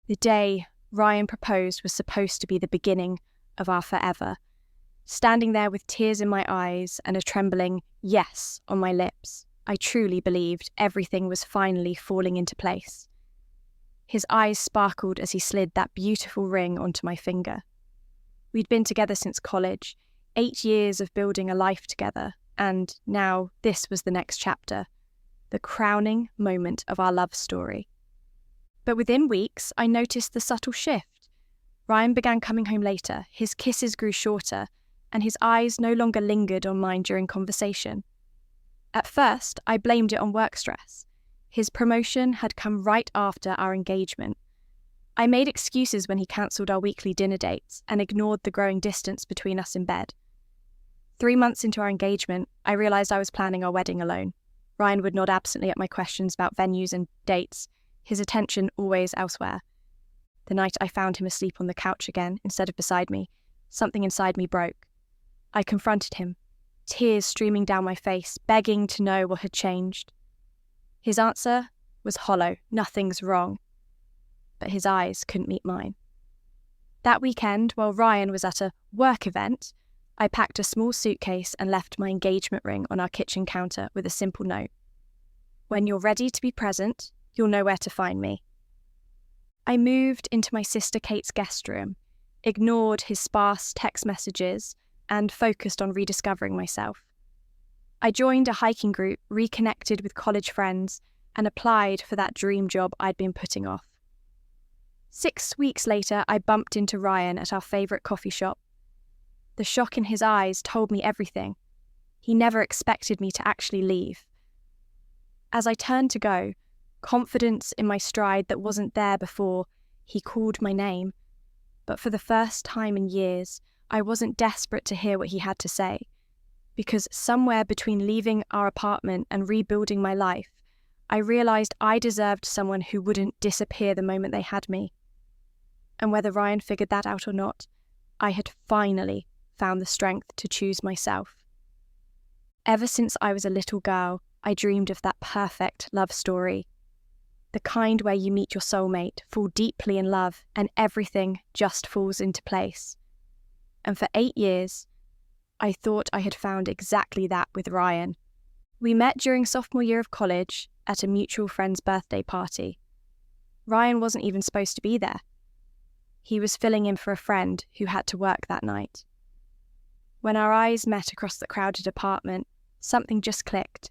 The day Ryan proposed was supposed to be the beginning of our forever. Standing there with tears in my eyes and a trembling yes on my lips, I truly believed everything was finally falling into place. His eyes sparkled as he slid that beautiful ring onto my finger. We'd been together since college, 8 years of building a life together, and now this was the next chapter, the crowning moment of our love story. But within weeks, I noticed the subtle shift. Ryan began coming home later, his kisses grew shorter, and his eyes no longer lingered on mine during conversation. At first, I blamed it on work stress. His promotion had come right after our engagement. I made excuses when he cancelled our weekly dinner dates and ignored the growing distance between us in bed. 3 months into our engagement, I realised I was planning our wedding alone. Ryan would nod absently at my questions about venues and dates, his attention always elsewhere. The night I found him asleep on the couch again, instead of beside me, something inside me broke. I confronted him, tears streaming down my face, begging to know what had changed. His answer was hollow, nothing's wrong. But his eyes couldn't meet mine. That weekend, while Ryan was at a work event, I packed a small suitcase and left my engagement ring on our kitchen counter with a simple note. When you're ready to be present, you'll know where to find me. I moved into my sister Kate's guest room, ignored his sparse text messages, and focused on rediscovering myself. I joined a hiking group, reconnected with college friends, and applied for that dream job I'd been putting off. 6 weeks later, I bumped into Ryan at our favourite coffee shop. The shock in his eyes told me everything. He never expected me to actually leave. As I turned to go, confidence in my stride that wasn't there before, he called my name. But for the first time in years, I wasn't desperate to hear what he had to say, because somewhere between leaving our apartment and rebuilding my life, I realised I deserved someone who wouldn't disappear the moment they had me. And whether Ryan figured that out or not, I had finally found the strength to choose myself. Ever since I was a little girl, I dreamed of that perfect love story. The kind where you meet your soulmate, fall deeply in love, and everything just falls into place. And for 8 years, I thought I had found exactly that with Ryan. We met during sophomore year of college at a mutual friend's birthday party. Ryan wasn't even supposed to be there. He was filling in for a friend who had to work that night. When our eyes met across the crowded apartment, something just clicked.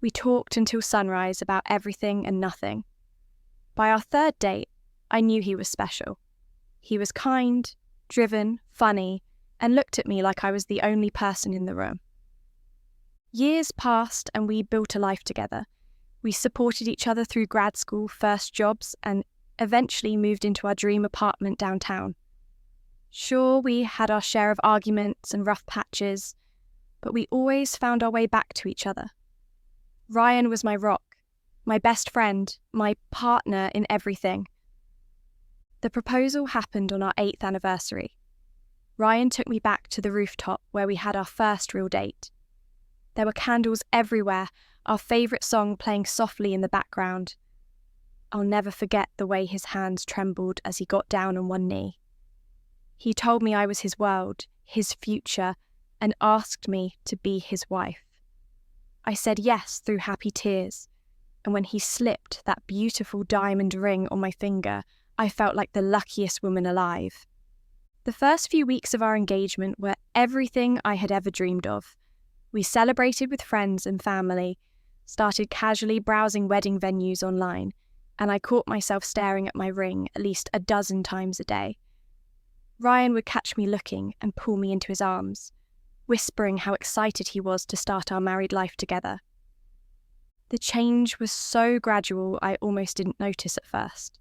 We talked until sunrise about everything and nothing. By our 3rd date, I knew he was special. He was kind, driven, funny, and looked at me like I was the only person in the room. Years passed and we built a life together. We supported each other through grad school, first jobs, and eventually moved into our dream apartment downtown. Sure, we had our share of arguments and rough patches, but we always found our way back to each other. Ryan was my rock, my best friend, my partner in everything. The proposal happened on our 8th anniversary. Ryan took me back to the rooftop where we had our first real date. There were candles everywhere, our favourite song playing softly in the background. I'll never forget the way his hands trembled as he got down on one knee. He told me I was his world, his future, and asked me to be his wife. I said yes through happy tears, and when he slipped that beautiful diamond ring on my finger, I felt like the luckiest woman alive. The first few weeks of our engagement were everything I had ever dreamed of. We celebrated with friends and family, started casually browsing wedding venues online, and I caught myself staring at my ring at least a dozen times a day. Ryan would catch me looking and pull me into his arms, whispering how excited he was to start our married life together. The change was so gradual I almost didn't notice at first.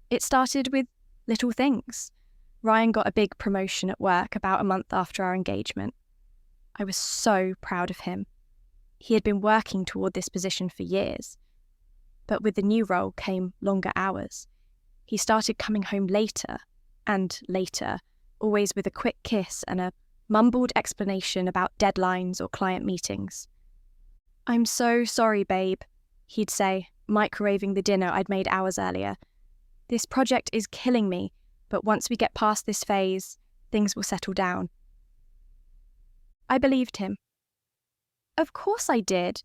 It started with little things. Ryan got a big promotion at work about a month after our engagement. I was so proud of him. He had been working toward this position for years. But with the new role came longer hours. He started coming home later and later, always with a quick kiss and a mumbled explanation about deadlines or client meetings. "I'm so sorry, babe," he'd say, microwaving the dinner I'd made hours earlier. This project is killing me, but once we get past this phase, things will settle down. I believed him. Of course I did.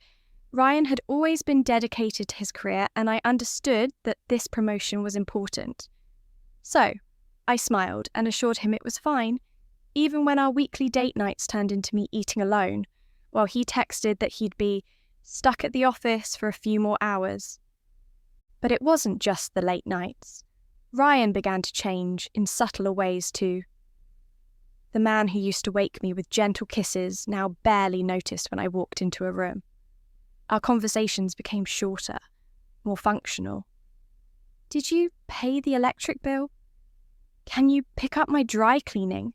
Ryan had always been dedicated to his career, and I understood that this promotion was important. So, I smiled and assured him it was fine, even when our weekly date nights turned into me eating alone, while he texted that he'd be stuck at the office for a few more hours. But it wasn't just the late nights. Ryan began to change in subtler ways too. The man who used to wake me with gentle kisses now barely noticed when I walked into a room. Our conversations became shorter, more functional. Did you pay the electric bill? Can you pick up my dry cleaning?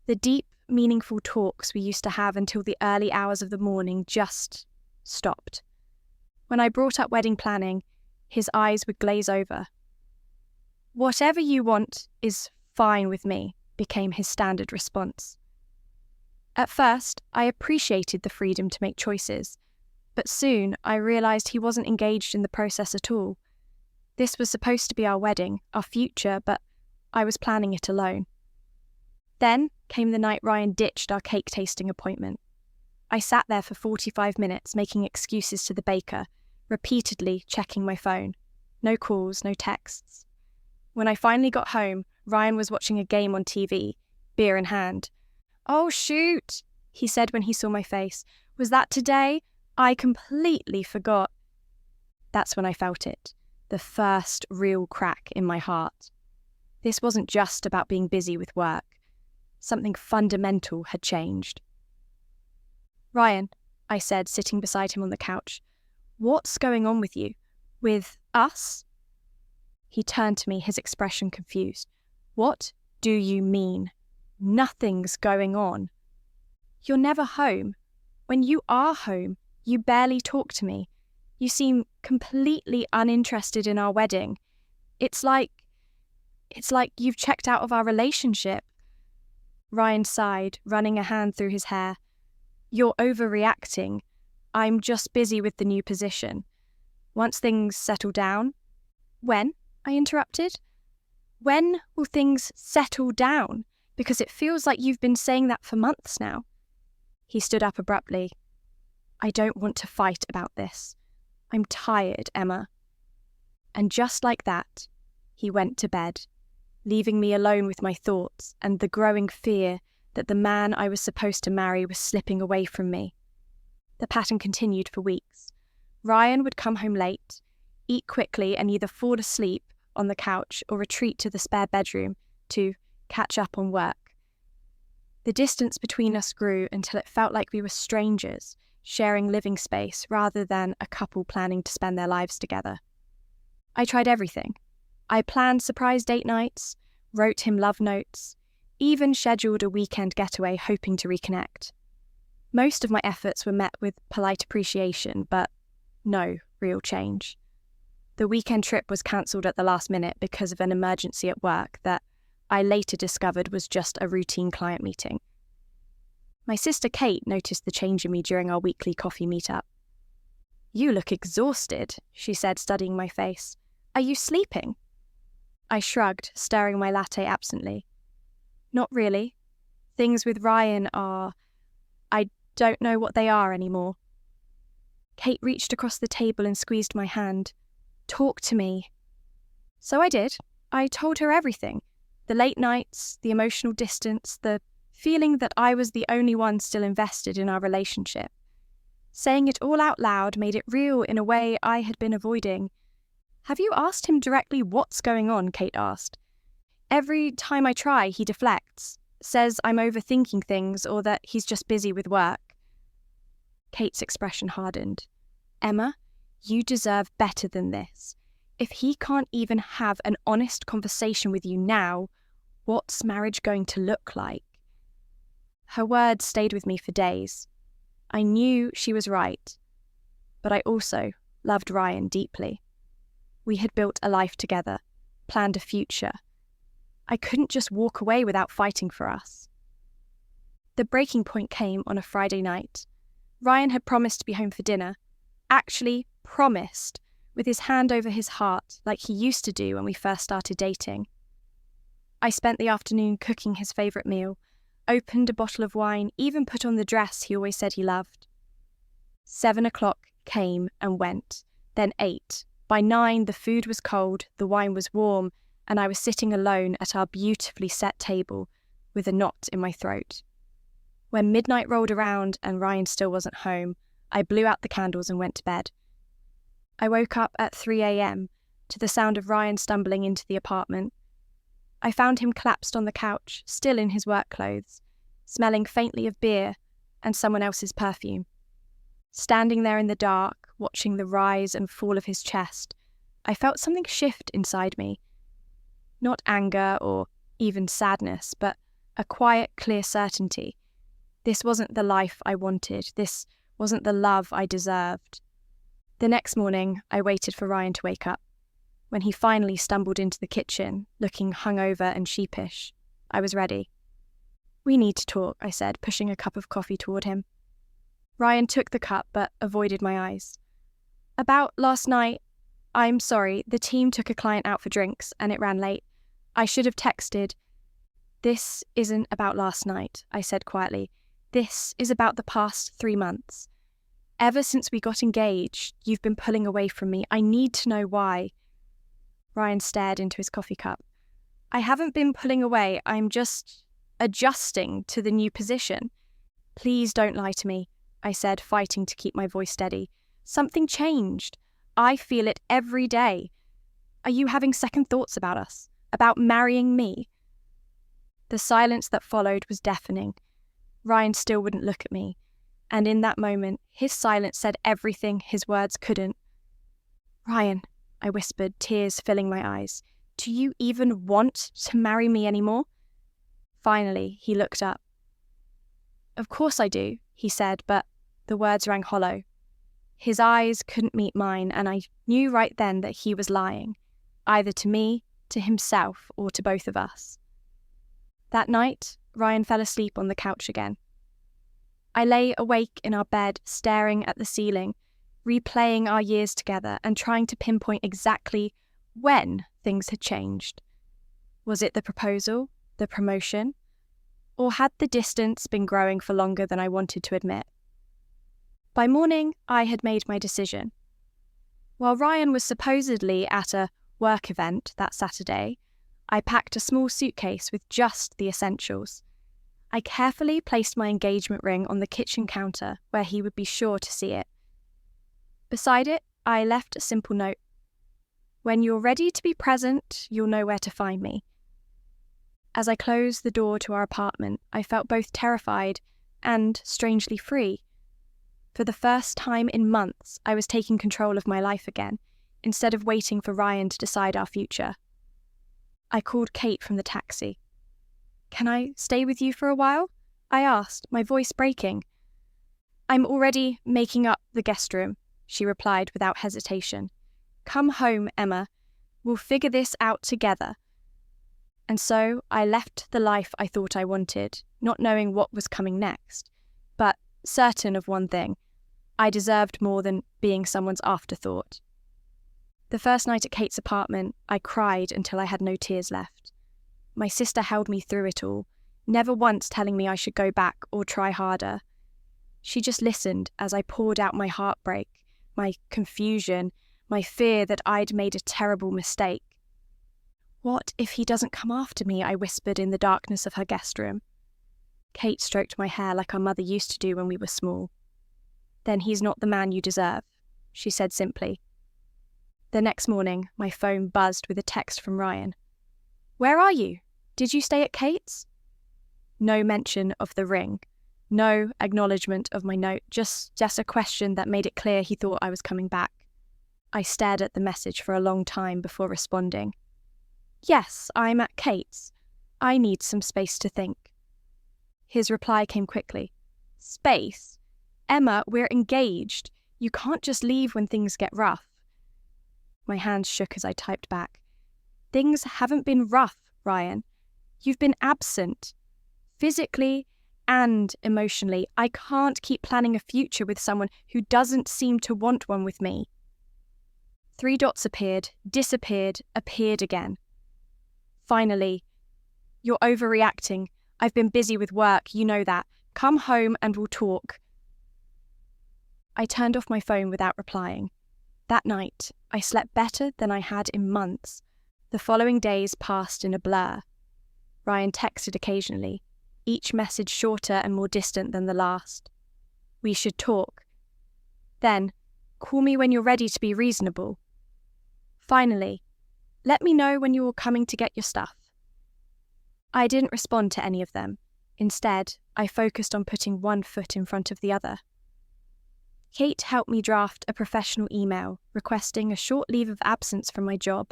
The deep, meaningful talks we used to have until the early hours of the morning just stopped. When I brought up wedding planning, his eyes would glaze over. Whatever you want is fine with me, became his standard response. At first, I appreciated the freedom to make choices, but soon I realised he wasn't engaged in the process at all. This was supposed to be our wedding, our future, but I was planning it alone. Then came the night Ryan ditched our cake tasting appointment. I sat there for 45 minutes making excuses to the baker, repeatedly checking my phone. No calls, no texts. When I finally got home, Ryan was watching a game on TV, beer in hand. "Oh, shoot," he said when he saw my face. "Was that today? I completely forgot." That's when I felt it, the first real crack in my heart. This wasn't just about being busy with work. Something fundamental had changed. "Ryan," I said, sitting beside him on the couch, "what's going on with you? With us?" He turned to me, his expression confused. "What do you mean? Nothing's going on. You're never home. When you are home, you barely talk to me. You seem completely uninterested in our wedding. It's like you've checked out of our relationship." Ryan sighed, running a hand through his hair. "You're overreacting. I'm just busy with the new position. Once things settle down..." "When?" I interrupted. "When will things settle down? Because it feels like you've been saying that for months now." He stood up abruptly. "I don't want to fight about this. I'm tired, Emma." And just like that, he went to bed, leaving me alone with my thoughts and the growing fear that the man I was supposed to marry was slipping away from me. The pattern continued for weeks. Ryan would come home late, eat quickly and either fall asleep on the couch or retreat to the spare bedroom to catch up on work. The distance between us grew until it felt like we were strangers, sharing living space rather than a couple planning to spend their lives together. I tried everything. I planned surprise date nights, wrote him love notes, even scheduled a weekend getaway hoping to reconnect. Most of my efforts were met with polite appreciation, but no real change. The weekend trip was cancelled at the last minute because of an emergency at work that I later discovered was just a routine client meeting. My sister Kate noticed the change in me during our weekly coffee meetup. "You look exhausted," she said, studying my face. "Are you sleeping?" I shrugged, stirring my latte absently. "Not really. Things with Ryan are... I don't know what they are anymore." Kate reached across the table and squeezed my hand. "Talk to me." So I did. I told her everything. The late nights, the emotional distance, the feeling that I was the only one still invested in our relationship. Saying it all out loud made it real in a way I had been avoiding. "Have you asked him directly what's going on?" Kate asked. "Every time I try, he deflects, says I'm overthinking things or that he's just busy with work." Kate's expression hardened. "Emma, you deserve better than this. If he can't even have an honest conversation with you now, what's marriage going to look like?" Her words stayed with me for days. I knew she was right, but I also loved Ryan deeply. We had built a life together, planned a future. I couldn't just walk away without fighting for us. The breaking point came on a Friday night. Ryan had promised to be home for dinner. Actually promised, with his hand over his heart like he used to do when we first started dating. I spent the afternoon cooking his favourite meal, opened a bottle of wine, even put on the dress he always said he loved. 7 o'clock came and went, then 8. By 9, the food was cold, the wine was warm, and I was sitting alone at our beautifully set table with a knot in my throat. When midnight rolled around and Ryan still wasn't home, I blew out the candles and went to bed. I woke up at 3 a.m. to the sound of Ryan stumbling into the apartment. I found him collapsed on the couch, still in his work clothes, smelling faintly of beer and someone else's perfume. Standing there in the dark, watching the rise and fall of his chest, I felt something shift inside me. Not anger or even sadness, but a quiet, clear certainty. This wasn't the life I wanted. This wasn't the love I deserved. The next morning, I waited for Ryan to wake up. When he finally stumbled into the kitchen, looking hungover and sheepish, I was ready. "We need to talk," I said, pushing a cup of coffee toward him. Ryan took the cup but avoided my eyes. "About last night, I'm sorry, the team took a client out for drinks and it ran late. I should have texted." "This isn't about last night," I said quietly. "This is about the past 3 months. Ever since we got engaged, you've been pulling away from me. I need to know why." Ryan stared into his coffee cup. "I haven't been pulling away, I'm just adjusting to the new position." "Please don't lie to me," I said, fighting to keep my voice steady. "Something changed. I feel it every day. Are you having second thoughts about us? About marrying me?" The silence that followed was deafening. Ryan still wouldn't look at me, and in that moment, his silence said everything his words couldn't. "Ryan," I whispered, tears filling my eyes, "do you even want to marry me anymore?" Finally, he looked up. "Of course I do," he said, but the words rang hollow. His eyes couldn't meet mine, and I knew right then that he was lying, either to me, to himself, or to both of us. That night, Ryan fell asleep on the couch again. I lay awake in our bed, staring at the ceiling, replaying our years together and trying to pinpoint exactly when things had changed. Was it the proposal, the promotion, or had the distance been growing for longer than I wanted to admit? By morning, I had made my decision. While Ryan was supposedly at a work event that Saturday, I packed a small suitcase with just the essentials. I carefully placed my engagement ring on the kitchen counter where he would be sure to see it. Beside it, I left a simple note. "When you're ready to be present, you'll know where to find me." As I closed the door to our apartment, I felt both terrified and strangely free. For the first time in months, I was taking control of my life again, instead of waiting for Ryan to decide our future. I called Kate from the taxi. "Can I stay with you for a while?" I asked, my voice breaking. "I'm already making up the guest room," she replied without hesitation. "Come home, Emma. We'll figure this out together." And so I left the life I thought I wanted, not knowing what was coming next, but certain of one thing: I deserved more than being someone's afterthought. The first night at Kate's apartment, I cried until I had no tears left. My sister held me through it all, never once telling me I should go back or try harder. She just listened as I poured out my heartbreak, my confusion, my fear that I'd made a terrible mistake. "What if he doesn't come after me?" I whispered in the darkness of her guest room. Kate stroked my hair like our mother used to do when we were small. "Then he's not the man you deserve," she said simply. The next morning, my phone buzzed with a text from Ryan. "Where are you? Did you stay at Kate's?" No mention of the ring. No acknowledgement of my note, just a question that made it clear he thought I was coming back. I stared at the message for a long time before responding. "Yes, I'm at Kate's. I need some space to think." His reply came quickly. "Space? Emma, we're engaged. You can't just leave when things get rough." My hands shook as I typed back. "Things haven't been rough, Ryan. You've been absent. Physically and emotionally. I can't keep planning a future with someone who doesn't seem to want one with me." 3 dots appeared, disappeared, appeared again. Finally, "You're overreacting. I've been busy with work, you know that. Come home and we'll talk." I turned off my phone without replying. That night, I slept better than I had in months. The following days passed in a blur. Ryan texted occasionally, each message shorter and more distant than the last. "We should talk." Then, "Call me when you're ready to be reasonable." Finally, "Let me know when you're coming to get your stuff." I didn't respond to any of them. Instead, I focused on putting one foot in front of the other. Kate helped me draft a professional email requesting a short leave of absence from my job.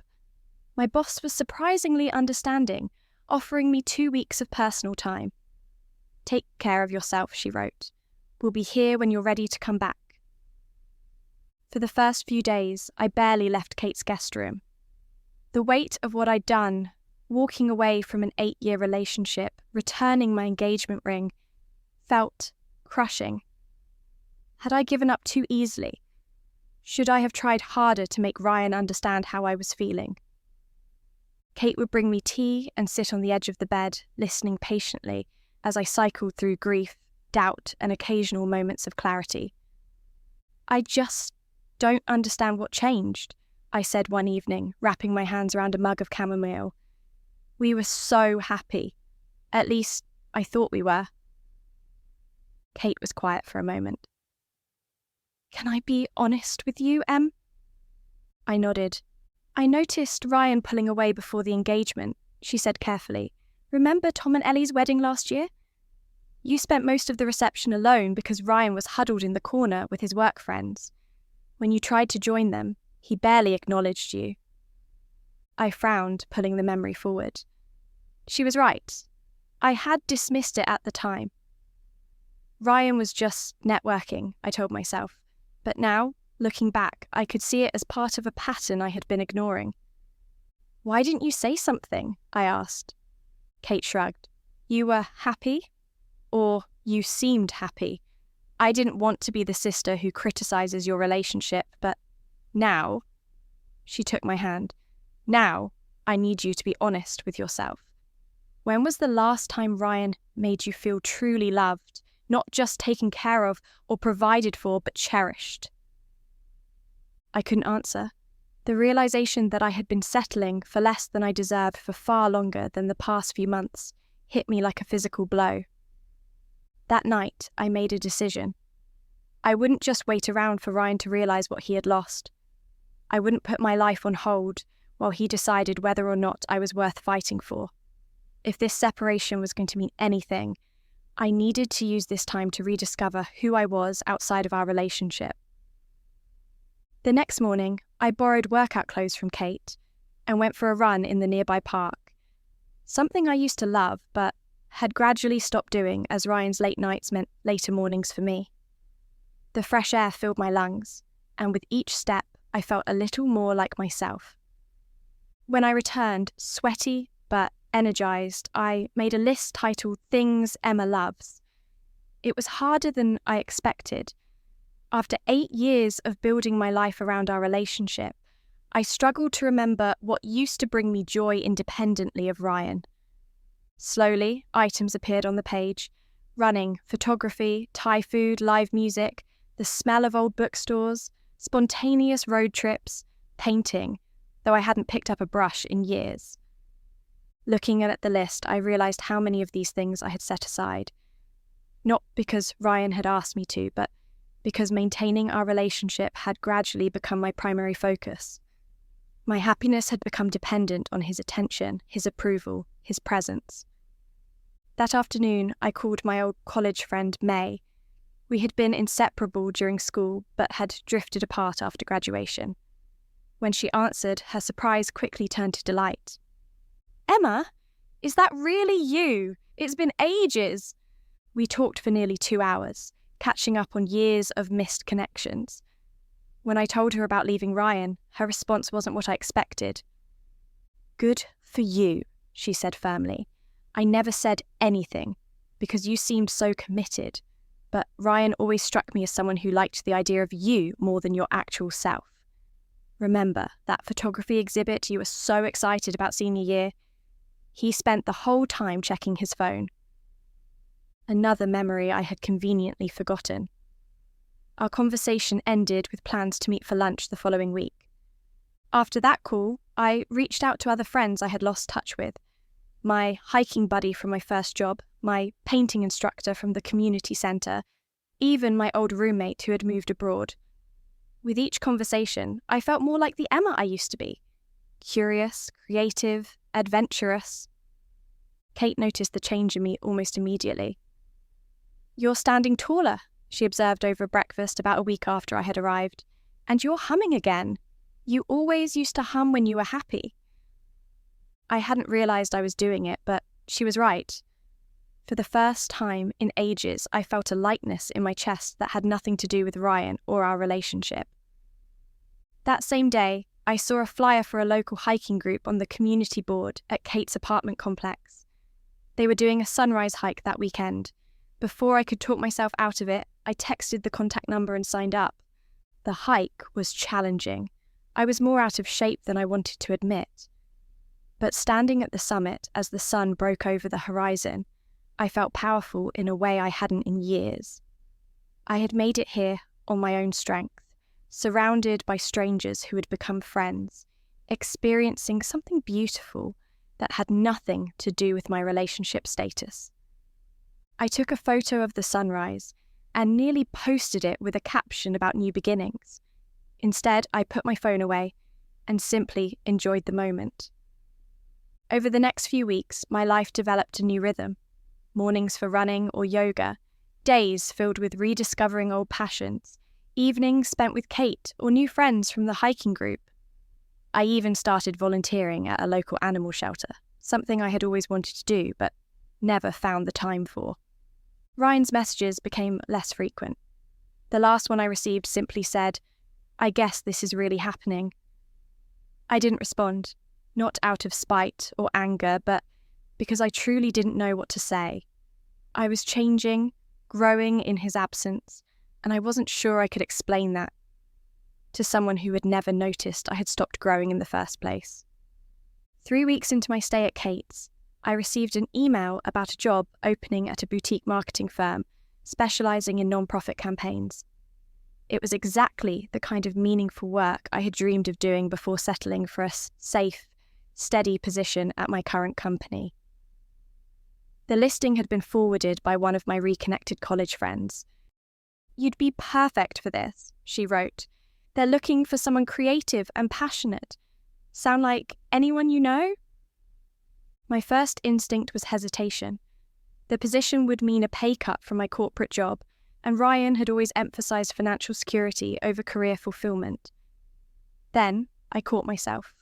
My boss was surprisingly understanding, offering me 2 weeks of personal time. "Take care of yourself," she wrote. "We'll be here when you're ready to come back." For the first few days, I barely left Kate's guest room. The weight of what I'd done, walking away from an 8-year relationship, returning my engagement ring, felt crushing. Had I given up too easily? Should I have tried harder to make Ryan understand how I was feeling? Kate would bring me tea and sit on the edge of the bed, listening patiently as I cycled through grief, doubt, and occasional moments of clarity. "I just don't understand what changed," I said one evening, wrapping my hands around a mug of chamomile. "We were so happy. At least, I thought we were." Kate was quiet for a moment. "Can I be honest with you, Em?" I nodded. "I noticed Ryan pulling away before the engagement," she said carefully. "Remember Tom and Ellie's wedding last year? You spent most of the reception alone because Ryan was huddled in the corner with his work friends. When you tried to join them, he barely acknowledged you." I frowned, pulling the memory forward. She was right. I had dismissed it at the time. Ryan was just networking, I told myself. But now, looking back, I could see it as part of a pattern I had been ignoring. "Why didn't you say something?" I asked. Kate shrugged. "You were happy? Or you seemed happy. I didn't want to be the sister who criticizes your relationship, but now," she took my hand, "now I need you to be honest with yourself. When was the last time Ryan made you feel truly loved? Not just taken care of or provided for, but cherished?" I couldn't answer. The realization that I had been settling for less than I deserved for far longer than the past few months hit me like a physical blow. That night, I made a decision. I wouldn't just wait around for Ryan to realize what he had lost. I wouldn't put my life on hold while he decided whether or not I was worth fighting for. If this separation was going to mean anything, I needed to use this time to rediscover who I was outside of our relationship. The next morning, I borrowed workout clothes from Kate and went for a run in the nearby park. Something I used to love, but had gradually stopped doing as Ryan's late nights meant later mornings for me. The fresh air filled my lungs, and with each step, I felt a little more like myself. When I returned, sweaty but energized, I made a list titled "Things Emma Loves." It was harder than I expected. After 8 years of building my life around our relationship, I struggled to remember what used to bring me joy independently of Ryan. Slowly, items appeared on the page: running, photography, Thai food, live music, the smell of old bookstores, spontaneous road trips, painting, though I hadn't picked up a brush in years. Looking at the list, I realized how many of these things I had set aside. Not because Ryan had asked me to, but because maintaining our relationship had gradually become my primary focus. My happiness had become dependent on his attention, his approval, his presence. That afternoon, I called my old college friend May. We had been inseparable during school, but had drifted apart after graduation. When she answered, her surprise quickly turned to delight. "Emma, is that really you? It's been ages." We talked for nearly 2 hours, catching up on years of missed connections. When I told her about leaving Ryan, her response wasn't what I expected. "Good for you," she said firmly. "I never said anything, because you seemed so committed, but Ryan always struck me as someone who liked the idea of you more than your actual self." Remember that photography exhibit you were so excited about senior year? He spent the whole time checking his phone. Another memory I had conveniently forgotten. Our conversation ended with plans to meet for lunch the following week. After that call, I reached out to other friends I had lost touch with. My hiking buddy from my first job, my painting instructor from the community centre, even my old roommate who had moved abroad. With each conversation, I felt more like the Emma I used to be. Curious, creative, adventurous. Kate noticed the change in me almost immediately. "You're standing taller," she observed over breakfast about a week after I had arrived. "And you're humming again. You always used to hum when you were happy." I hadn't realised I was doing it, but she was right. For the first time in ages, I felt a lightness in my chest that had nothing to do with Ryan or our relationship. That same day, I saw a flyer for a local hiking group on the community board at Kate's apartment complex. They were doing a sunrise hike that weekend. Before I could talk myself out of it, I texted the contact number and signed up. The hike was challenging. I was more out of shape than I wanted to admit. But standing at the summit as the sun broke over the horizon, I felt powerful in a way I hadn't in years. I had made it here on my own strength, surrounded by strangers who had become friends, experiencing something beautiful that had nothing to do with my relationship status. I took a photo of the sunrise and nearly posted it with a caption about new beginnings. Instead, I put my phone away and simply enjoyed the moment. Over the next few weeks, my life developed a new rhythm. Mornings for running or yoga, days filled with rediscovering old passions, evenings spent with Kate or new friends from the hiking group. I even started volunteering at a local animal shelter, something I had always wanted to do but never found the time for. Ryan's messages became less frequent. The last one I received simply said, "I guess this is really happening." I didn't respond, not out of spite or anger, but because I truly didn't know what to say. I was changing, growing in his absence, and I wasn't sure I could explain that to someone who had never noticed I had stopped growing in the first place. 3 weeks into my stay at Kate's, I received an email about a job opening at a boutique marketing firm specialising in non-profit campaigns. It was exactly the kind of meaningful work I had dreamed of doing before settling for a safe, steady position at my current company. The listing had been forwarded by one of my reconnected college friends. "You'd be perfect for this," she wrote. "They're looking for someone creative and passionate. Sound like anyone you know?" My first instinct was hesitation. The position would mean a pay cut from my corporate job, and Ryan had always emphasised financial security over career fulfilment. Then I caught myself.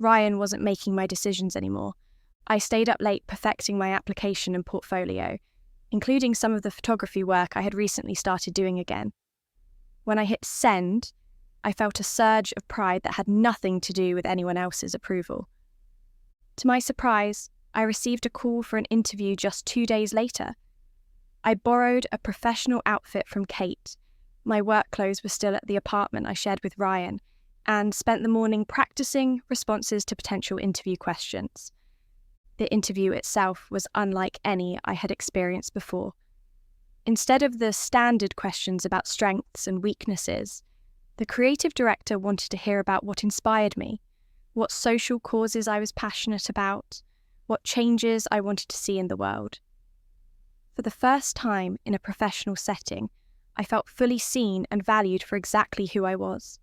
Ryan wasn't making my decisions anymore. I stayed up late perfecting my application and portfolio, including some of the photography work I had recently started doing again. When I hit send, I felt a surge of pride that had nothing to do with anyone else's approval. To my surprise, I received a call for an interview just 2 days later. I borrowed a professional outfit from Kate. My work clothes were still at the apartment I shared with Ryan, and spent the morning practicing responses to potential interview questions. The interview itself was unlike any I had experienced before. Instead of the standard questions about strengths and weaknesses, the creative director wanted to hear about what inspired me, what social causes I was passionate about, what changes I wanted to see in the world. For the first time in a professional setting, I felt fully seen and valued for exactly who I was.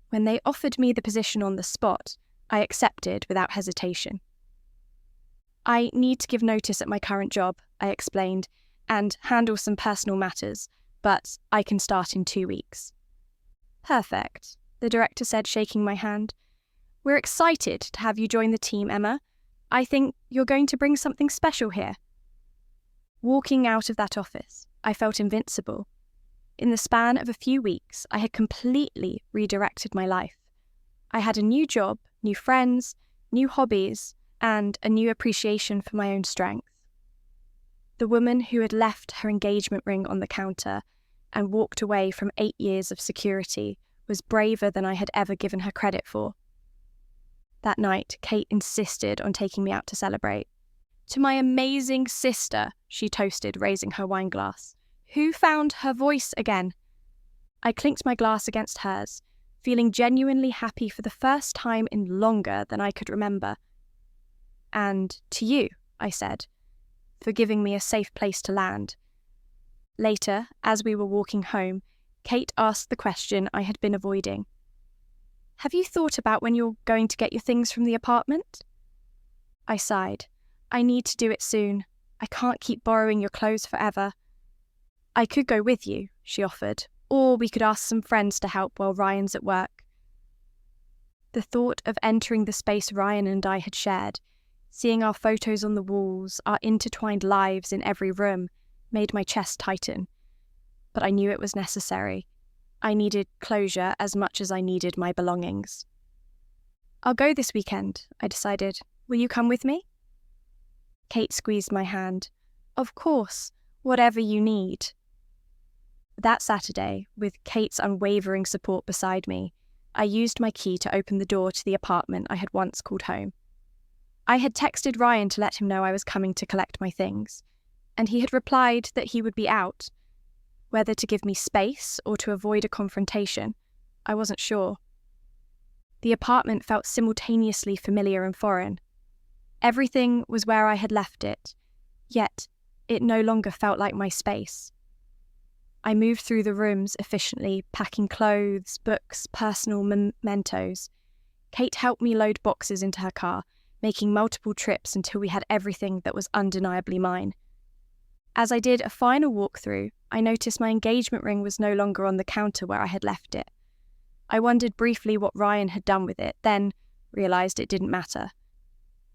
When they offered me the position on the spot, I accepted without hesitation. "I need to give notice at my current job," I explained, "and handle some personal matters, but I can start in 2 weeks. "Perfect," the director said, shaking my hand. "We're excited to have you join the team, Emma. I think you're going to bring something special here." Walking out of that office, I felt invincible. In the span of a few weeks, I had completely redirected my life. I had a new job, new friends, new hobbies, and a new appreciation for my own strength. The woman who had left her engagement ring on the counter and walked away from 8 years of security was braver than I had ever given her credit for. That night, Kate insisted on taking me out to celebrate. "To my amazing sister," she toasted, raising her wine glass. "Who found her voice again?" I clinked my glass against hers, feeling genuinely happy for the first time in longer than I could remember. "And to you," I said, for giving me a safe place to land. Later, as we were walking home, Kate asked the question I had been avoiding. "Have you thought about when you're going to get your things from the apartment?" I sighed. "I need to do it soon. I can't keep borrowing your clothes forever." "I could go with you," she offered, "or we could ask some friends to help while Ryan's at work." The thought of entering the space Ryan and I had shared, seeing our photos on the walls, our intertwined lives in every room, made my chest tighten. But I knew it was necessary. I needed closure as much as I needed my belongings. "I'll go this weekend," I decided. "Will you come with me?" Kate squeezed my hand. "Of course, whatever you need." That Saturday, with Kate's unwavering support beside me, I used my key to open the door to the apartment I had once called home. I had texted Ryan to let him know I was coming to collect my things, and he had replied that he would be out. Whether to give me space or to avoid a confrontation, I wasn't sure. The apartment felt simultaneously familiar and foreign. Everything was where I had left it, yet it no longer felt like my space. I moved through the rooms efficiently, packing clothes, books, personal mementos. Kate helped me load boxes into her car, making multiple trips until we had everything that was undeniably mine. As I did a final walkthrough, I noticed my engagement ring was no longer on the counter where I had left it. I wondered briefly what Ryan had done with it, then realised it didn't matter.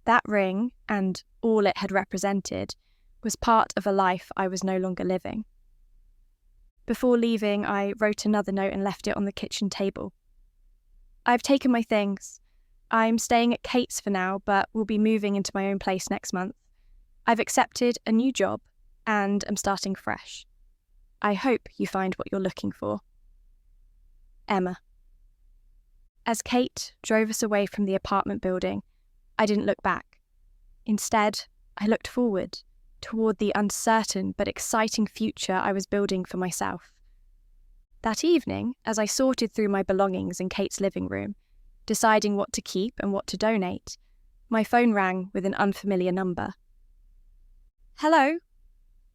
That ring, and all it had represented, was part of a life I was no longer living. Before leaving, I wrote another note and left it on the kitchen table. "I've taken my things. I'm staying at Kate's for now, but will be moving into my own place next month. I've accepted a new job and am starting fresh. I hope you find what you're looking for. Emma." As Kate drove us away from the apartment building, I didn't look back. Instead, I looked forward, toward the uncertain but exciting future I was building for myself. That evening, as I sorted through my belongings in Kate's living room, deciding what to keep and what to donate, my phone rang with an unfamiliar number. "Hello,"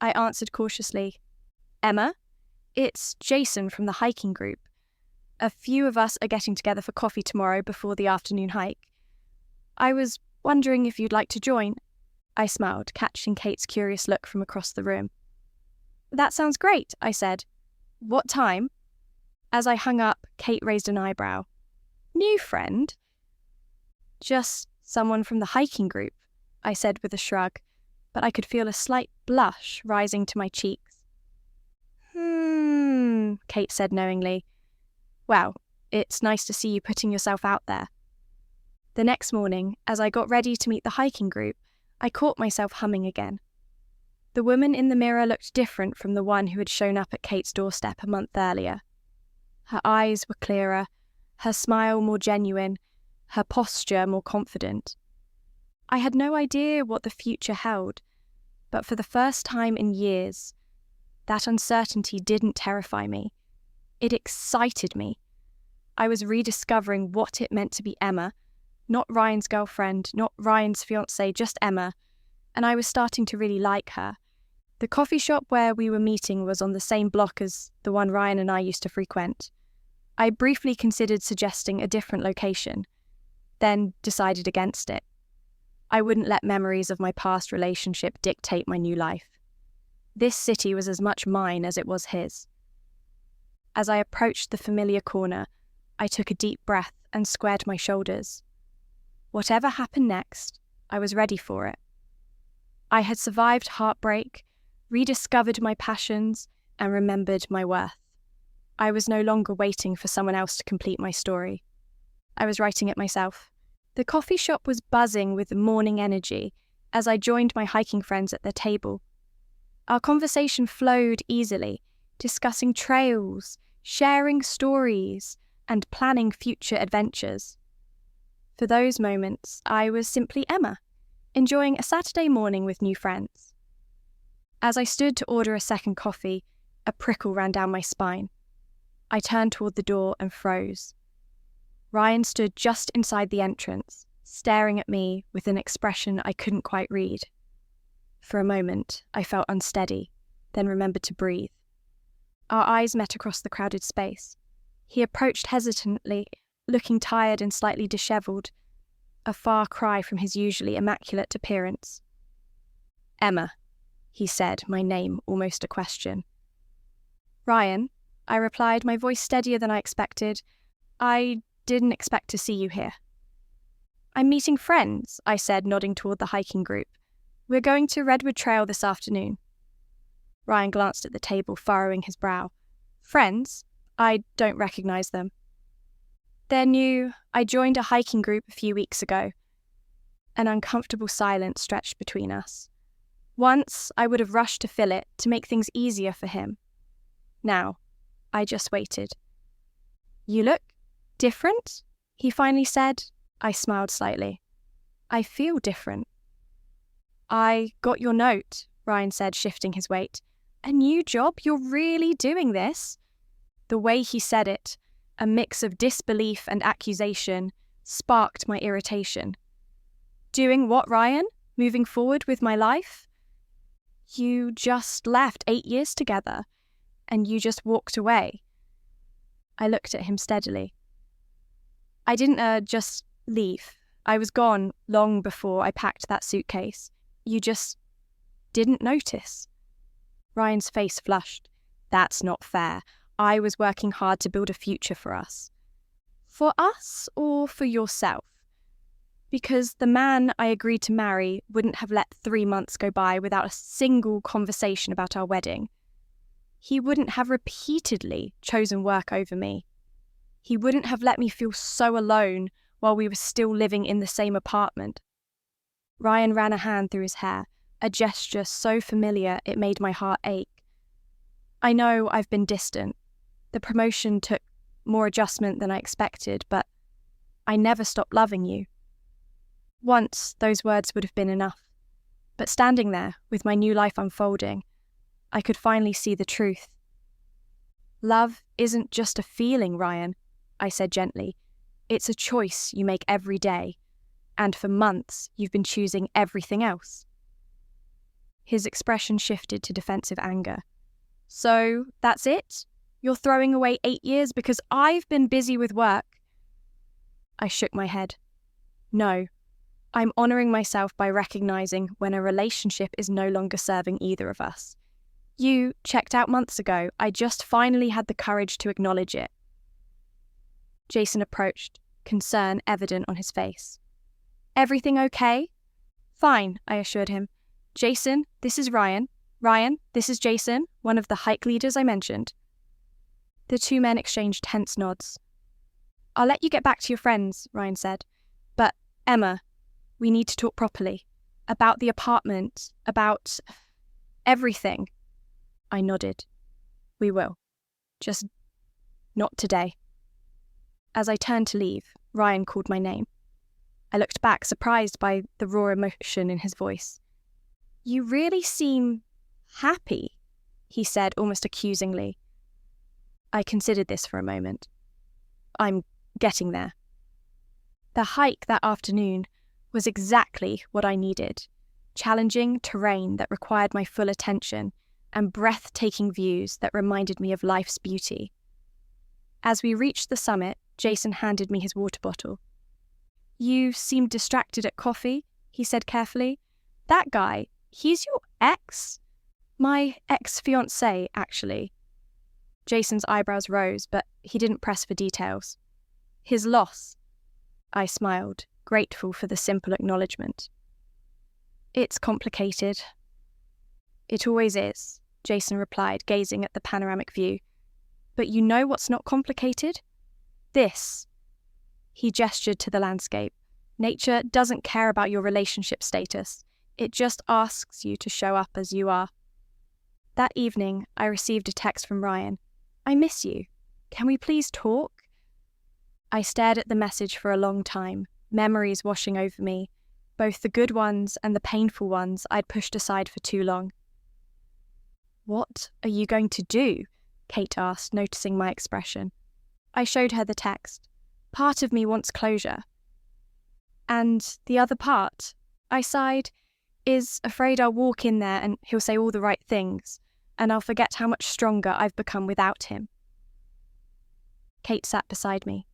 I answered cautiously. "Emma, it's Jason from the hiking group. A few of us are getting together for coffee tomorrow before the afternoon hike. I was wondering if you'd like to join." I smiled, catching Kate's curious look from across the room. "That sounds great," I said. "What time?" As I hung up, Kate raised an eyebrow. "New friend?" "Just someone from the hiking group," I said with a shrug, but I could feel a slight blush rising to my cheeks. Kate said knowingly. "Well, it's nice to see you putting yourself out there." The next morning, as I got ready to meet the hiking group, I caught myself humming again. The woman in the mirror looked different from the one who had shown up at Kate's doorstep a month earlier. Her eyes were clearer, her smile more genuine, her posture more confident. I had no idea what the future held, but for the first time in years, that uncertainty didn't terrify me. It excited me. I was rediscovering what it meant to be Emma, not Ryan's girlfriend, not Ryan's fiancée, just Emma, and I was starting to really like her. The coffee shop where we were meeting was on the same block as the one Ryan and I used to frequent. I briefly considered suggesting a different location, then decided against it. I wouldn't let memories of my past relationship dictate my new life. This city was as much mine as it was his. As I approached the familiar corner, I took a deep breath and squared my shoulders. Whatever happened next, I was ready for it. I had survived heartbreak, rediscovered my passions, and remembered my worth. I was no longer waiting for someone else to complete my story. I was writing it myself. The coffee shop was buzzing with morning energy as I joined my hiking friends at their table. Our conversation flowed easily, discussing trails, sharing stories, and planning future adventures. For those moments, I was simply Emma, enjoying a Saturday morning with new friends. As I stood to order a second coffee, a prickle ran down my spine. I turned toward the door and froze. Ryan stood just inside the entrance, staring at me with an expression I couldn't quite read. For a moment, I felt unsteady, then remembered to breathe. Our eyes met across the crowded space. He approached hesitantly, looking tired and slightly dishevelled, a far cry from his usually immaculate appearance. "Emma," he said, my name almost a question. "Ryan," I replied, my voice steadier than I expected. "I didn't expect to see you here." "I'm meeting friends," I said, nodding toward the hiking group. "We're going to Redwood Trail this afternoon." Ryan glanced at the table, furrowing his brow. "Friends? I don't recognise them." "They're new. I joined a hiking group a few weeks ago." An uncomfortable silence stretched between us. Once, I would have rushed to fill it to make things easier for him. Now, I just waited. "You look different," he finally said. I smiled slightly. "I feel different." "I got your note," Ryan said, shifting his weight. "A new job? You're really doing this?" The way he said it, a mix of disbelief and accusation, sparked my irritation. "Doing what, Ryan? Moving forward with my life?" "You just left 8 years together, and you just walked away." I looked at him steadily. "I didn't just leave. I was gone long before I packed that suitcase. You just didn't notice." Ryan's face flushed. "That's not fair. I was working hard to build a future for us." "For us or for yourself?" "Because the man I agreed to marry wouldn't have let 3 months go by without a single conversation about our wedding. He wouldn't have repeatedly chosen work over me. He wouldn't have let me feel so alone while we were still living in the same apartment." Ryan ran a hand through his hair, a gesture so familiar it made my heart ache. "I know I've been distant. The promotion took more adjustment than I expected, but I never stopped loving you." Once, those words would have been enough. But standing there, with my new life unfolding, I could finally see the truth. "Love isn't just a feeling, Ryan," I said gently. "It's a choice you make every day. And for months, you've been choosing everything else." His expression shifted to defensive anger. "So, that's it? You're throwing away 8 years because I've been busy with work?" I shook my head. "No. I'm honouring myself by recognising when a relationship is no longer serving either of us. You checked out months ago. I just finally had the courage to acknowledge it." Jason approached, concern evident on his face. "Everything okay?" "Fine," I assured him. "Jason, this is Ryan. Ryan, this is Jason, one of the hike leaders I mentioned." The two men exchanged tense nods. "I'll let you get back to your friends," Ryan said. "But, Emma, we need to talk properly. About the apartment, about everything." I nodded. "We will. Just not today." As I turned to leave, Ryan called my name. I looked back, surprised by the raw emotion in his voice. "You really seem happy," he said almost accusingly. I considered this for a moment. "I'm getting there." The hike that afternoon was exactly what I needed. Challenging terrain that required my full attention and breathtaking views that reminded me of life's beauty. As we reached the summit, Jason handed me his water bottle. "You seemed distracted at coffee," he said carefully. "That guy, he's your ex?" "My ex-fiancé, actually." Jason's eyebrows rose, but he didn't press for details. "His loss." I smiled, grateful for the simple acknowledgement. "It's complicated." "It always is," Jason replied, gazing at the panoramic view. "But you know what's not complicated? This." He gestured to the landscape. "Nature doesn't care about your relationship status. It just asks you to show up as you are." That evening, I received a text from Ryan. "I miss you. Can we please talk?" I stared at the message for a long time, memories washing over me, both the good ones and the painful ones I'd pushed aside for too long. "What are you going to do?" Kate asked, noticing my expression. I showed her the text. "Part of me wants closure. And the other part," I sighed, "is afraid I'll walk in there and he'll say all the right things, and I'll forget how much stronger I've become without him." Kate sat beside me.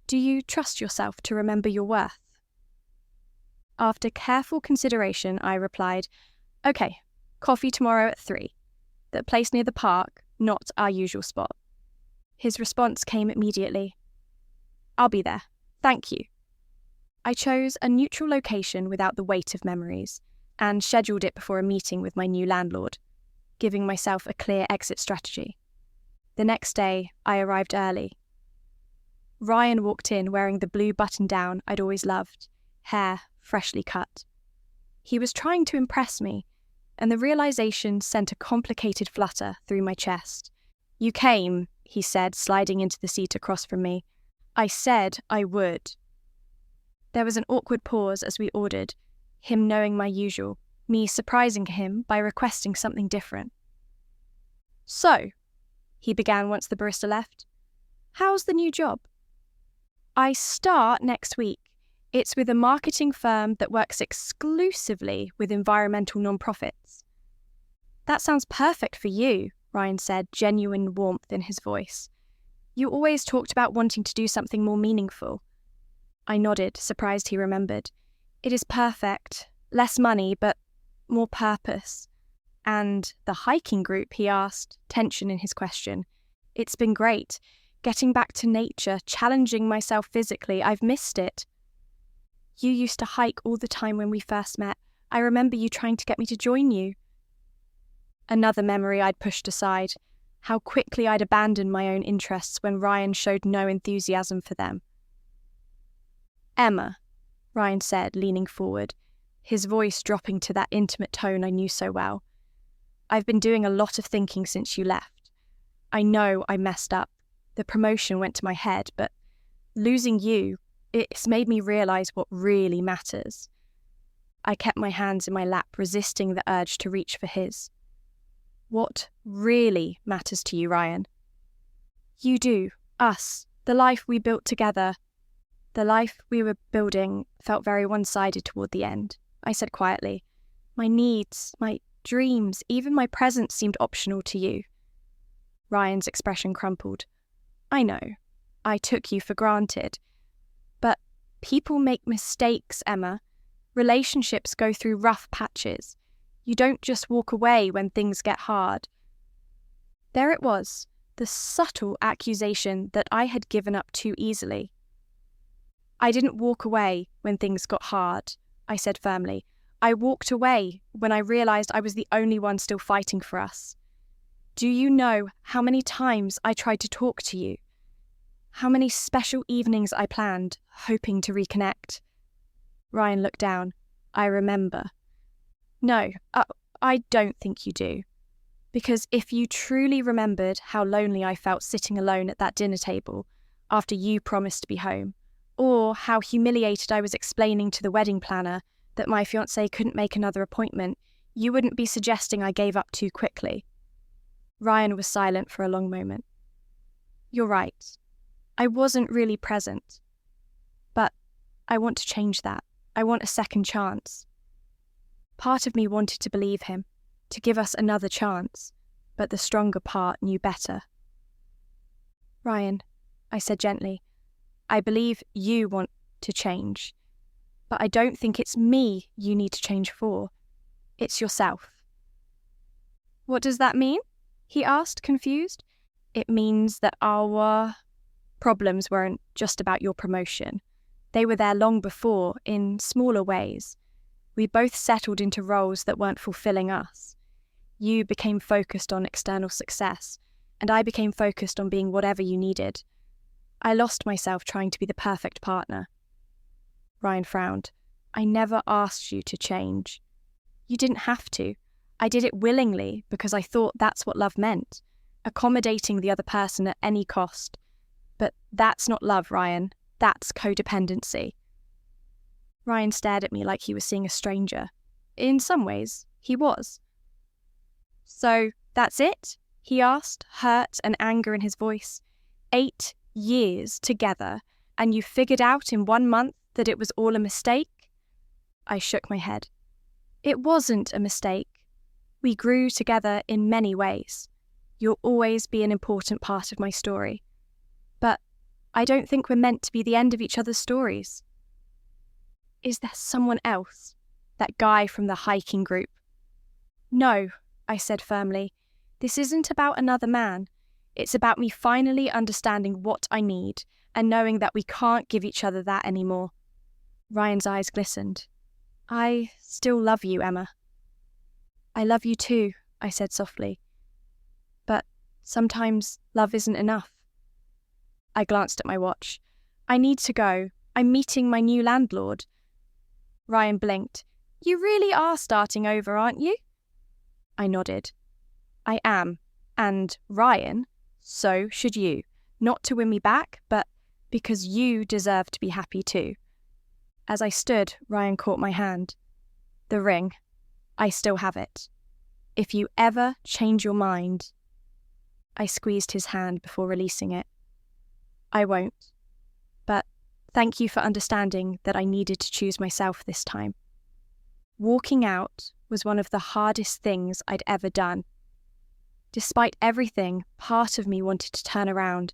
"Do you trust yourself to remember your worth?" After careful consideration, I replied, "Okay, coffee tomorrow at 3. That place near the park, not our usual spot." His response came immediately. "I'll be there. Thank you." I chose a neutral location without the weight of memories, and scheduled it before a meeting with my new landlord, giving myself a clear exit strategy. The next day, I arrived early. Ryan walked in wearing the blue button-down I'd always loved, hair freshly cut. He was trying to impress me, and the realization sent a complicated flutter through my chest. "You came," he said, sliding into the seat across from me. "I said I would." There was an awkward pause as we ordered, him knowing my usual, me surprising him by requesting something different. "So," he began once the barista left, "how's the new job?" "I start next week. It's with a marketing firm that works exclusively with environmental nonprofits." "That sounds perfect for you," Ryan said, genuine warmth in his voice. "You always talked about wanting to do something more meaningful." I nodded, surprised he remembered. "It is perfect. Less money, but more purpose." "And the hiking group?" he asked, tension in his question. "It's been great. Getting back to nature, challenging myself physically. I've missed it." "You used to hike all the time when we first met. I remember you trying to get me to join you." Another memory I'd pushed aside. How quickly I'd abandoned my own interests when Ryan showed no enthusiasm for them. "Emma," Ryan said, leaning forward, his voice dropping to that intimate tone I knew so well. "I've been doing a lot of thinking since you left. I know I messed up. The promotion went to my head, but losing you, it's made me realize what really matters." I kept my hands in my lap, resisting the urge to reach for his. "What really matters to you, Ryan?" "You do. Us. The life we built together." "The life we were building felt very one-sided toward the end," I said quietly. "My needs, my dreams, even my presence seemed optional to you." Ryan's expression crumpled. "I know. I took you for granted. But people make mistakes, Emma. Relationships go through rough patches. You don't just walk away when things get hard." There it was, the subtle accusation that I had given up too easily. "I didn't walk away when things got hard," I said firmly. "I walked away when I realized I was the only one still fighting for us. Do you know how many times I tried to talk to you? How many special evenings I planned, hoping to reconnect?" Ryan looked down. "I remember." "No, I don't think you do. Because if you truly remembered how lonely I felt sitting alone at that dinner table after you promised to be home, or how humiliated I was explaining to the wedding planner that my fiancé couldn't make another appointment, you wouldn't be suggesting I gave up too quickly." Ryan was silent for a long moment. "You're right. I wasn't really present. But I want to change that. I want a second chance." Part of me wanted to believe him, to give us another chance, but the stronger part knew better. "Ryan," I said gently, "I believe you want to change, but I don't think it's me you need to change for. It's yourself." "What does that mean?" he asked, confused. "It means that our problems weren't just about your promotion. They were there long before, in smaller ways. We both settled into roles that weren't fulfilling us. You became focused on external success, and I became focused on being whatever you needed. I lost myself trying to be the perfect partner." Ryan frowned. "I never asked you to change. You didn't have to. I did it willingly because I thought that's what love meant, accommodating the other person at any cost. But that's not love, Ryan. That's codependency. Ryan stared at me like he was seeing a stranger. In some ways, he was. So, that's it? He asked, hurt and anger in his voice. 8 years together, and you figured out in 1 month that it was all a mistake? I shook my head. It wasn't a mistake. We grew together in many ways. You'll always be an important part of my story. But I don't think we're meant to be the end of each other's stories. Is there someone else? That guy from the hiking group? No, I said firmly. This isn't about another man. It's about me finally understanding what I need and knowing that we can't give each other that anymore. Ryan's eyes glistened. I still love you, Emma. I love you too, I said softly. But sometimes love isn't enough. I glanced at my watch. I need to go. I'm meeting my new landlord. Ryan blinked. You really are starting over, aren't you? I nodded. I am. And Ryan, so should you. Not to win me back, but because you deserve to be happy too. As I stood, Ryan caught my hand. The ring. I still have it. If you ever change your mind... I squeezed his hand before releasing it. I won't. But thank you for understanding that I needed to choose myself this time. Walking out was one of the hardest things I'd ever done. Despite everything, part of me wanted to turn around,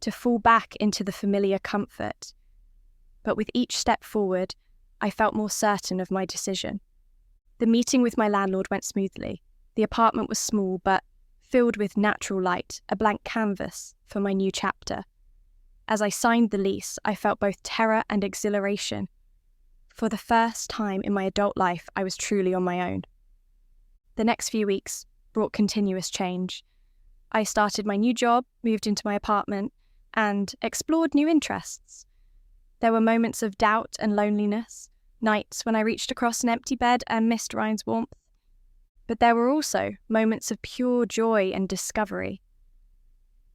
to fall back into the familiar comfort. But with each step forward, I felt more certain of my decision. The meeting with my landlord went smoothly. The apartment was small, but filled with natural light, a blank canvas for my new chapter. As I signed the lease, I felt both terror and exhilaration. For the first time in my adult life, I was truly on my own. The next few weeks brought continuous change. I started my new job, moved into my apartment, and explored new interests. There were moments of doubt and loneliness, nights when I reached across an empty bed and missed Ryan's warmth. But there were also moments of pure joy and discovery.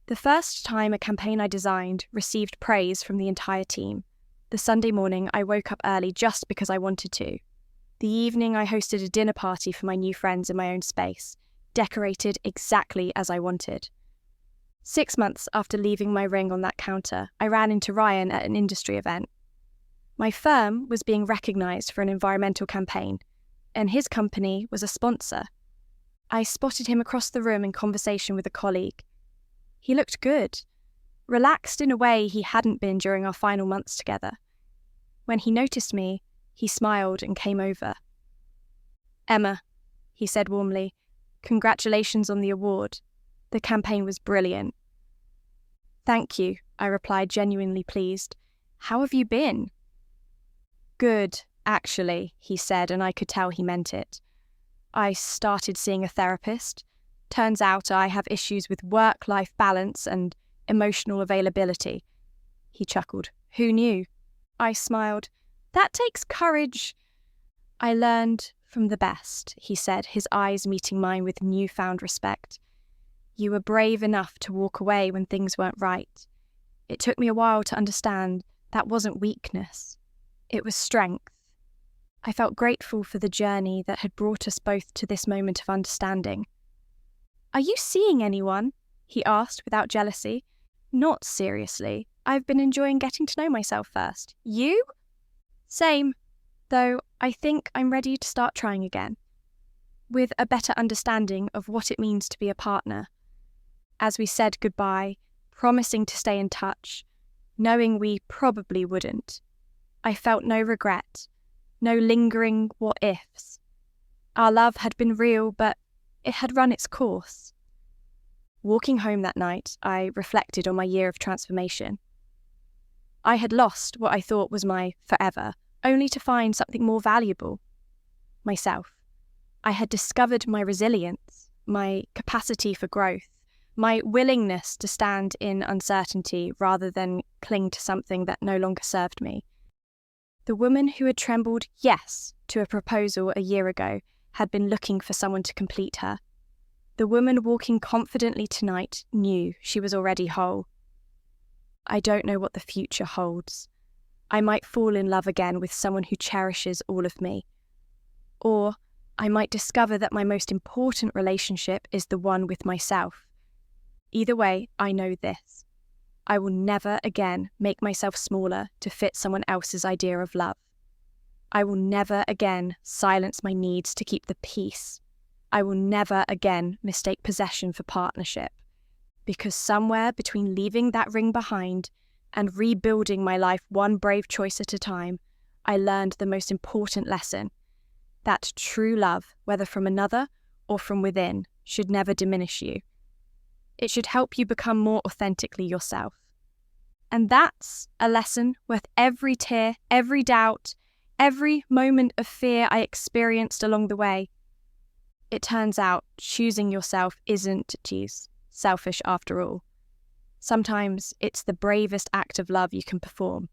The first time a campaign I designed received praise from the entire team. The Sunday morning, I woke up early just because I wanted to. The evening, I hosted a dinner party for my new friends in my own space, decorated exactly as I wanted. 6 months after leaving my ring on that counter, I ran into Ryan at an industry event. My firm was being recognised for an environmental campaign, and his company was a sponsor. I spotted him across the room in conversation with a colleague. He looked good, relaxed in a way he hadn't been during our final months together. When he noticed me, he smiled and came over. Emma, he said warmly, congratulations on the award. The campaign was brilliant. Thank you, I replied, genuinely pleased. How have you been? Good, actually, he said, and I could tell he meant it. I started seeing a therapist. Turns out I have issues with work-life balance and emotional availability. He chuckled. Who knew? I smiled. That takes courage. I learned from the best, he said, his eyes meeting mine with newfound respect. You were brave enough to walk away when things weren't right. It took me a while to understand that wasn't weakness. It was strength. I felt grateful for the journey that had brought us both to this moment of understanding. Are you seeing anyone? He asked without jealousy. Not seriously. I've been enjoying getting to know myself first. You? Same. Though I think I'm ready to start trying again. With a better understanding of what it means to be a partner. As we said goodbye, promising to stay in touch, knowing we probably wouldn't, I felt no regret, no lingering what-ifs. Our love had been real, but it had run its course. Walking home that night, I reflected on my year of transformation. I had lost what I thought was my forever, only to find something more valuable. Myself. I had discovered my resilience, my capacity for growth, my willingness to stand in uncertainty rather than cling to something that no longer served me. The woman who had trembled yes to a proposal a year ago had been looking for someone to complete her. The woman walking confidently tonight knew she was already whole. I don't know what the future holds. I might fall in love again with someone who cherishes all of me. Or I might discover that my most important relationship is the one with myself. Either way, I know this. I will never again make myself smaller to fit someone else's idea of love. I will never again silence my needs to keep the peace. I will never again mistake possession for partnership. Because somewhere between leaving that ring behind and rebuilding my life one brave choice at a time, I learned the most important lesson: that true love, whether from another or from within, should never diminish you. It should help you become more authentically yourself. And that's a lesson worth every tear, every doubt, every moment of fear I experienced along the way. It turns out choosing yourself isn't, selfish after all. Sometimes it's the bravest act of love you can perform.